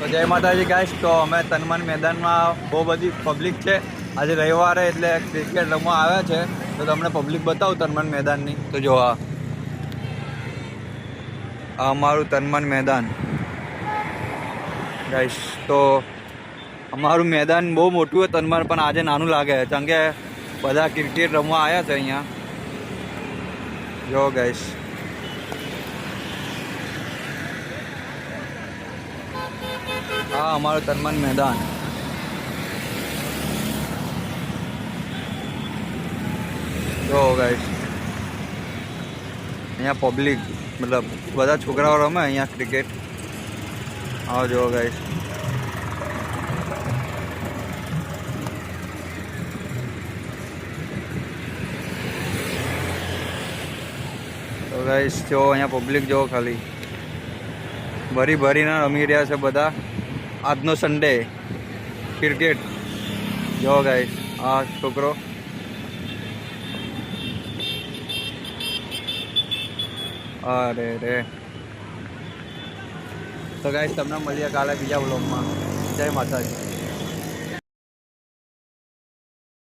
તો જય માતાજી ગાઈસ. તો અમે તનમન મેદાનમાં બહુ બધી પબ્લિક છે. આજે રવિવારે એટલે ક્રિકેટ રમવા આવ્યા છે. તો તમને પબ્લિક બતાવું તનમન મેદાનની. તો જો આ અમારું તનમન મેદાન ગાઈસ. તો અમારું મેદાન બહુ મોટું છે તનમન, પણ આજે નાનું લાગે છે કારણ કે બધા ક્રિકેટ રમવા આવ્યા છે અહીંયા. જો ગાઈસ, આ અમારું તનમન મેદાન. જો ગાઈસ, અહીંયા પબ્લિક મતલબ બધા છોકરાઓ રમે અહીંયા ક્રિકેટ. આવો જો ગાઈસ. તો ગાઈસ જો અહીંયા પબ્લિક જો ખાલી ભરીને રમી રહ્યા છે બધા. આજનો સન્ડે ક્રિકેટ. જો ગાઈસ, આ છોકરો. અરે રે. તો ગાઈસ તમને મળીએ કાલે બીજા વ્લોગમાં. જય માતાજી.